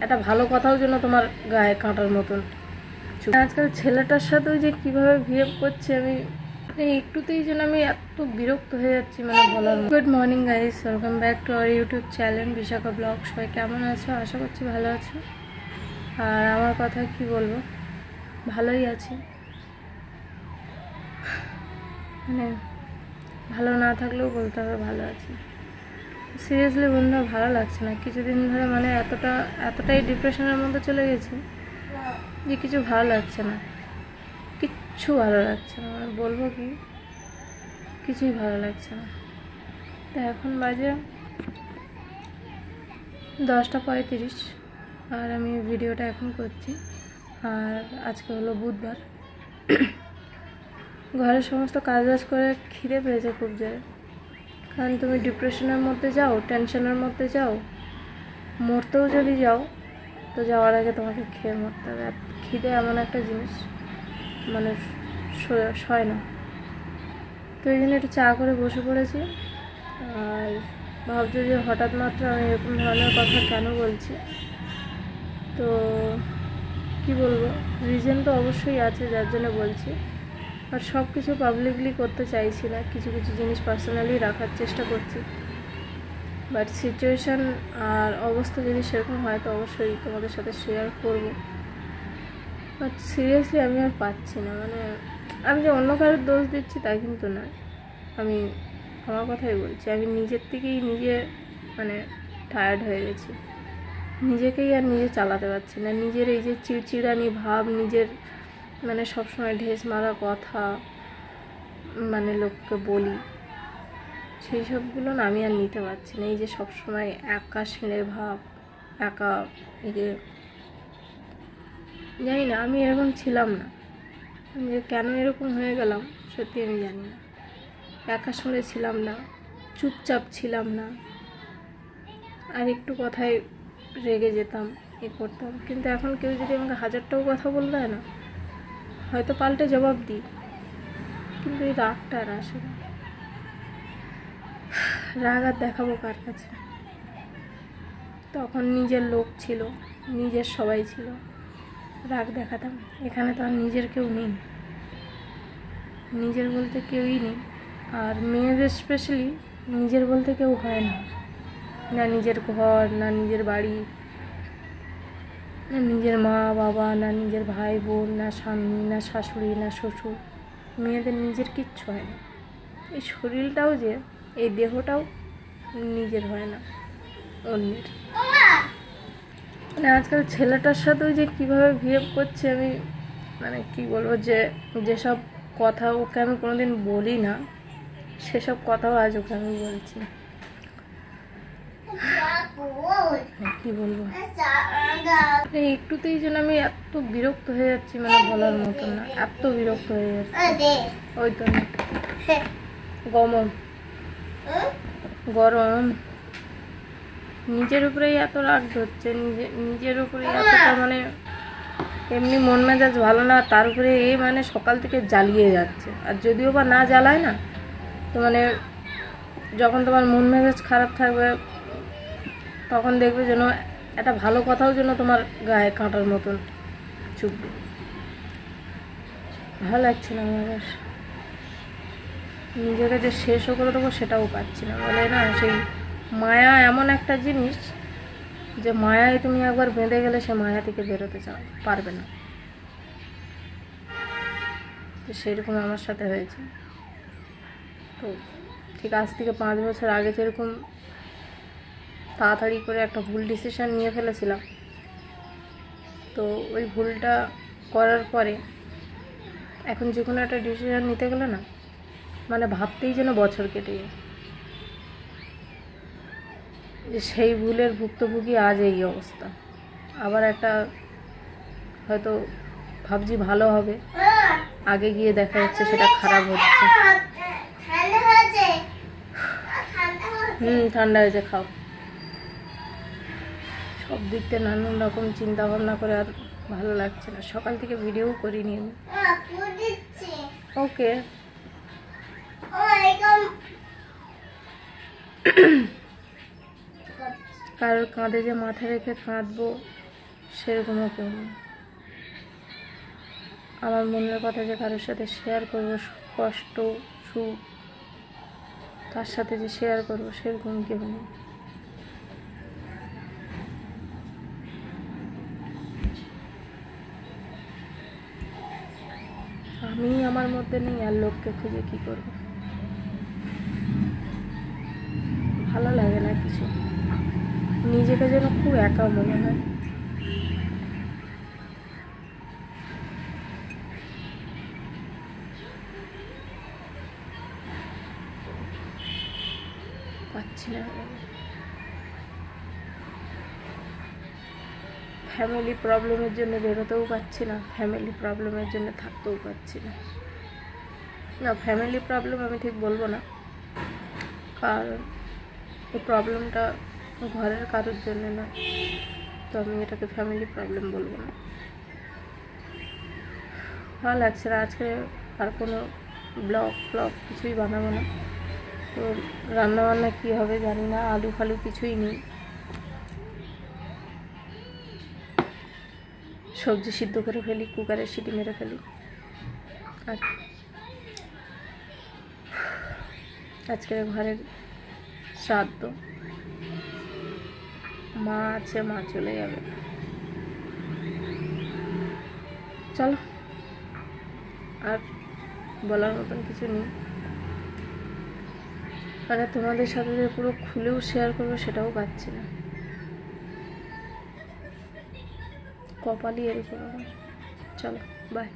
একটা ভালো কথাও যেন তোমার গায়ে কাঁটার মতন। আজকাল ছেলেটার সাথে যে কিভাবে বিহেভ করছে, আমি একটুতেই যেন আমি এত বিরক্ত হয়ে যাচ্ছি, মানে বলার। Good morning guys, welcome back to our YouTube channel Bishakha vlog. সবাই কেমন আছো? আশা করছি ভালো আছো। আর আমার কথা কি বলবো, ভালোই আছি। মানে ভালো না থাকলেও বলতে হবে ভালো আছি। সিরিয়াসলি বন্ধু, ভালো লাগছে না কিছুদিন ধরে, মানে এতটাই ডিপ্রেশনের মধ্যে চলে গেছি যে কিছু ভালো লাগছে না, কিচ্ছু ভালো লাগছে না। মানে বলবো কি, কিছুই ভালো লাগছে না। তো এখন বাজে 10:35 আর আমি ভিডিওটা এখন করছি। আর আজকে হলো বুধবার। ঘরের সমস্ত কাজ করে খিদে পেয়েছে খুব জোরে, কারণ তুমি ডিপ্রেশনের মধ্যে যাও, টেনশনের মধ্যে যাও, মরতেও যদি যাও তো যাওয়ার আগে তোমাকে খেয়ে মরতে হবে। আর খিদে এমন একটা জিনিস, মানে সয় না। তো এই জন্য একটু চা করে বসে পড়েছি। আর ভাবছো যে হঠাৎ মাত্র আমি এরকম ধরনের কথা কেন বলছি। তো কি বলবো, রিজন তো অবশ্যই আছে যার জন্য বলছি। আর সব কিছু পাবলিকলি করতে চাইছি না, কিছু কিছু জিনিস পার্সোনালি রাখার চেষ্টা করছি। বাট সিচুয়েশান আর অবস্থা যদি সেরকম হয় তো অবশ্যই তোমাদের সাথে শেয়ার করব। বাট সিরিয়াসলি আমি আর পাচ্ছি না। মানে আমি যে অন্য কারোর দোষ দিচ্ছি তা কিন্তু না, আমি আমার কথাই বলছি। আমি নিজের থেকেই মানে টায়ার্ড হয়ে গেছি, নিজেকেই আর নিজে চালাতে পারছি না। নিজের এই যে চিড়চিড়ানি ভাব, নিজের মানে সবসময় ঢেস মারা কথা, মানে লোককে বলি, সেই সবগুলো না আমি আর নিতে পারছি না। এই যে সবসময় একা সেরে ভাব, একা, এই যে জানি না আমি এরকম ছিলাম না, আমি যে কেন এরকম হয়ে গেলাম সত্যি আমি জানি না। একা সরে ছিলাম না, চুপচাপ ছিলাম না, আর একটু কথায় রেগে যেতাম, করতাম। কিন্তু এখন কেউ যদি আমাকে 1000টাও কথা বল দেয় না, হয়তো পাল্টে জবাব দিই, কিন্তু এই রাগটা আর আসে না। রাগ আর দেখাবো কার কাছে? তখন নিজের লোক ছিল, নিজের সবাই ছিল, রাগ দেখাতাম। এখানে তো আর নিজের কেউ নেই, নিজের বলতে কেউই নেই। আর মেয়েদের স্পেশালি নিজের বলতে কেউ হয় না, না নিজের ঘর, না নিজের বাড়ি, না নিজের মা বাবা, না নিজের ভাই বোন, না স্বামী, না শাশুড়ি, না শ্বশুর। মেয়েদের নিজের কিচ্ছু হয় না। এই শরীরটাও যে, এই দেহটাও নিজের হয় না, অন্যের। মানে আজকাল ছেলেটার সাথেও যে কীভাবে বিহেভ করছে, আমি মানে কি বলবো, যেসব কথা ওকে আমি কোনোদিন বলি না, সেসব কথাও আজ ওকে আমি বলছি। কি বলবো, এই একটুতেই যেন আমি এত বিরক্ত হয়ে যাচ্ছি, মানে বলার মতন না, এত বিরক্ত হয়ে যাচ্ছি। ওই তো গরম নিজের উপরেই এত রাগ ধরছে, নিজের উপরেই এতটা, মানে এমনি মন মেজাজ ভালো না, তার উপরে মানে সকাল থেকে জ্বালিয়ে যাচ্ছে। আর যদিও বা না জ্বালায় না, তো মানে যখন তোমার মন মেজাজ খারাপ থাকবে তখন দেখবে যেন একটা ভালো কথাও যেন তোমার গায়ে কাঁটার মতন চুপবে। ভালো লাগছে না আমার, নিজেকে যে শেষও করে দেবো সেটাও পাচ্ছি না। বলে না, সেই মায়া এমন একটা জিনিস যে মায়ায় তুমি একবার বেঁধে গেলে সে মায়া থেকে বেরোতে পারবে না। তো সেরকম আমার সাথে হয়েছে। তো ঠিক আজ থেকে 5 বছর আগে যেরকম তাড়াতাড়ি করে একটা ভুল ডিসিশান নিয়ে ফেলেছিলাম, তো ওই ভুলটা করার পরে এখন যে কোনো একটা ডিসিশান নিতে গেলে না, মানে ভাবতেই যেন বছর কেটে যায়। যে সেই ভুলের ভুক্তভোগী আজ এই অবস্থা। আবার একটা হয়তো ভাবছি ভালো হবে, আগে গিয়ে দেখা যাচ্ছে সেটা খারাপ হচ্ছে। ঠান্ডা হয়েছে, খাও। সব দিক থেকে নানান রকম চিন্তা ভাবনা করে আর ভালো লাগছে না। সকাল থেকে ভিডিও করিনি আমি। ওকে, কারোর কাঁধে যে মাথা রেখে কাঁদবো সেরকমও কেউ নেই। আমার মনের কথা যে কারোর সাথে শেয়ার করবো, কষ্ট সুখ তার সাথে যে শেয়ার করবো, সেরকম কেউ নেই। আমি আমার মধ্যে নেই, আর লোককে খুঁজে কি করবো? ভালো লাগে না কিছু, নিজেকে যেন খুব একা মনে হয়। পাচ্ছি না, ফ্যামিলি প্রবলেমের জন্য বেরোতেও পারছি না, ফ্যামিলি প্রবলেমের জন্য থাকতেও পারছি না। না, ফ্যামিলি প্রবলেম আমি ঠিক বলবো না, কারণ এই প্রবলেমটা ঘরের কারোর জন্য না, তো আমি এটাকে ফ্যামিলি প্রবলেম বলবো না। ভালো লাগছে না আজকে, আর কোনো ব্লগ কিছুই বানাবো না। তো রান্নাবান্না কী হবে জানি না, আলু ফালু কিছুই নেই, সবজি সিদ্ধ করে ফেলি, কুকারে সিটি মেরে ফেলি। আর আজকের ঘরের শ্রাদ্ধ, মা আছে, মা চলে যাবে। চলো, আর বলার মতন কিছু নেই। মানে তোমাদের সাথে যে পুরো খুলেও শেয়ার করবো সেটাও পাচ্ছি না, কপালই এরকম আমার। চলো, বাই।